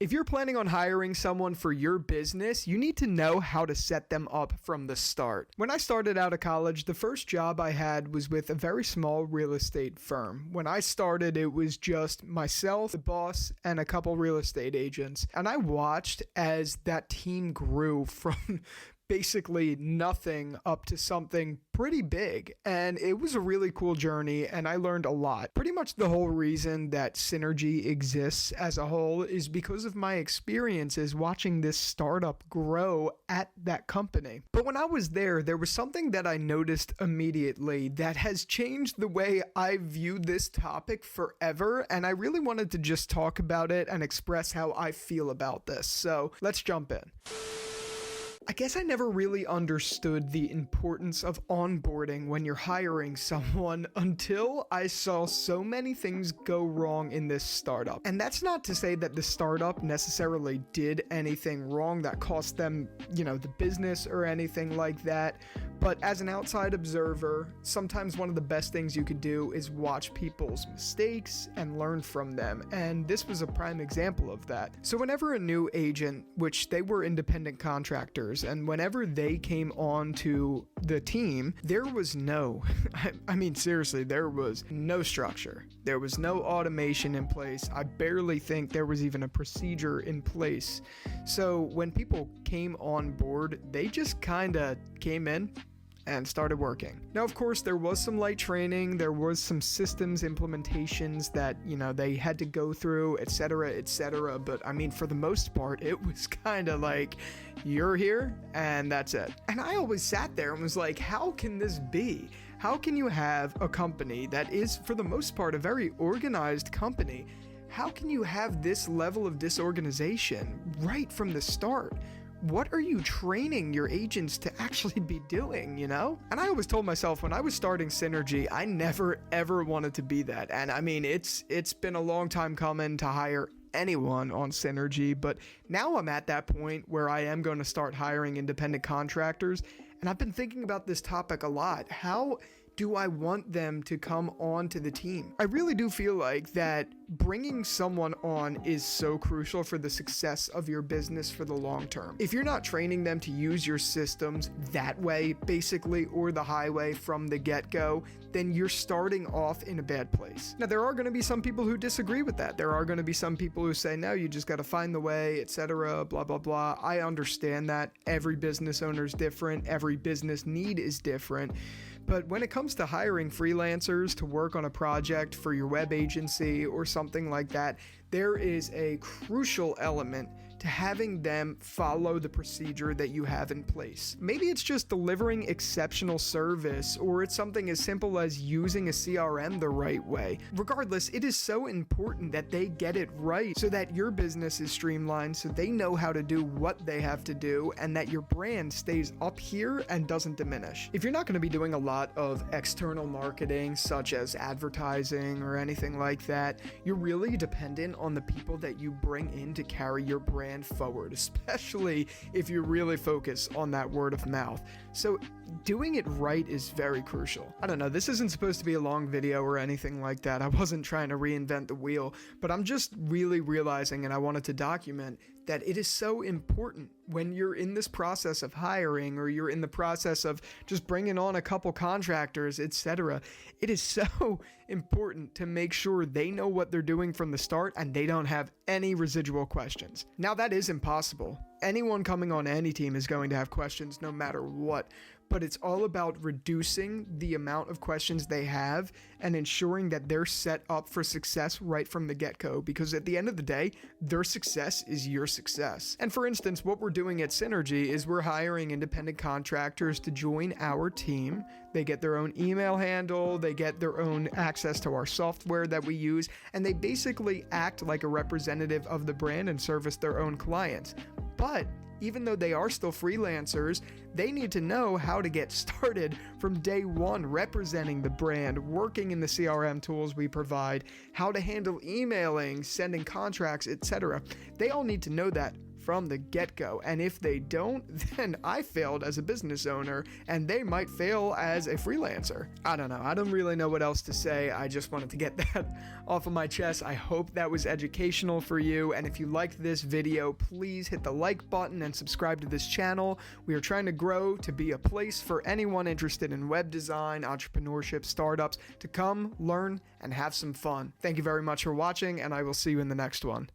If you're planning on hiring someone for your business, you need to know how to set them up from the start. When I started out of college, the first job I had was with a very small real estate firm. When I started, it was just myself, the boss, and a couple real estate agents. And I watched as that team grew from basically nothing up to something pretty big, and it was a really cool journey, and I learned a lot. Pretty much the whole reason that Synergy exists as a whole is because of my experiences watching this startup grow at that company. But when I was there was something that I noticed immediately that has changed the way I view this topic forever, and I really wanted to just talk about it and express how I feel about this. So let's jump in. I guess I never really understood the importance of onboarding when you're hiring someone until I saw so many things go wrong in this startup. And that's not to say that the startup necessarily did anything wrong that cost them, the business or anything like that. But as an outside observer, sometimes one of the best things you could do is watch people's mistakes and learn from them. And this was a prime example of that. So whenever a new agent, which they were independent contractors, and whenever they came on to the team, there was seriously, there was no structure. There was no automation in place. I barely think there was even a procedure in place. So when people came on board, they just kind of came in and started working. Now, of course, there was some light training, there was some systems implementations that, they had to go through, etc. But for the most part, it was kind of like, you're here and that's it. And I always sat there and was like, how can this be? How can you have a company that is, for the most part, a very organized company? How can you have this level of disorganization right from the start? What are you training your agents to actually be doing, And I always told myself when I was starting Synergy, I never ever wanted to be that. And it's been a long time coming to hire anyone on Synergy, but now I'm at that point where I am going to start hiring independent contractors. And I've been thinking about this topic a lot. How do I want them to come on to the team? I really do feel like that bringing someone on is so crucial for the success of your business for the long term. If you're not training them to use your systems that way, basically, or the highway from the get-go, then you're starting off in a bad place. Now, there are going to be some people who disagree with that. There are going to be some people who say, no, you just got to find the way, etc., blah, blah, blah. I understand that. Every business owner is different. Every business need is different. But when it comes to hiring freelancers to work on a project for your web agency or something like that, there is a crucial element to having them follow the procedure that you have in place. Maybe it's just delivering exceptional service, or it's something as simple as using a CRM the right way. Regardless, it is so important that they get it right so that your business is streamlined, so they know how to do what they have to do, and that your brand stays up here and doesn't diminish. If you're not going to be doing a lot of external marketing, such as advertising or anything like that, you're really dependent on the people that you bring in to carry your brand forward, especially if you really focus on that word of mouth. So doing it right is very crucial. I don't know, this isn't supposed to be a long video or anything like that. I wasn't trying to reinvent the wheel, but I'm just really realizing, and I wanted to document, that it is so important when you're in this process of hiring, or you're in the process of just bringing on a couple contractors, etc. It is so important to make sure they know what they're doing from the start and they don't have any residual questions. Now, that is impossible. Anyone coming on any team is going to have questions no matter what, but it's all about reducing the amount of questions they have and ensuring that they're set up for success right from the get-go, because at the end of the day, their success is your success. And for instance, what we're doing at Synergy is we're hiring independent contractors to join our team. They get their own email handle, they get their own access to our software that we use, and they basically act like a representative of the brand and service their own clients. But even though they are still freelancers, they need to know how to get started from day one, representing the brand, working in the CRM tools we provide, how to handle emailing, sending contracts, etc. They all need to know that from the get-go. And if they don't, then I failed as a business owner, and they might fail as a freelancer. I don't know. I don't really know what else to say. I just wanted to get that off of my chest. I hope that was educational for you. And if you liked this video, please hit the like button and subscribe to this channel. We are trying to grow to be a place for anyone interested in web design, entrepreneurship, startups to come, learn, and have some fun. Thank you very much for watching, and I will see you in the next one.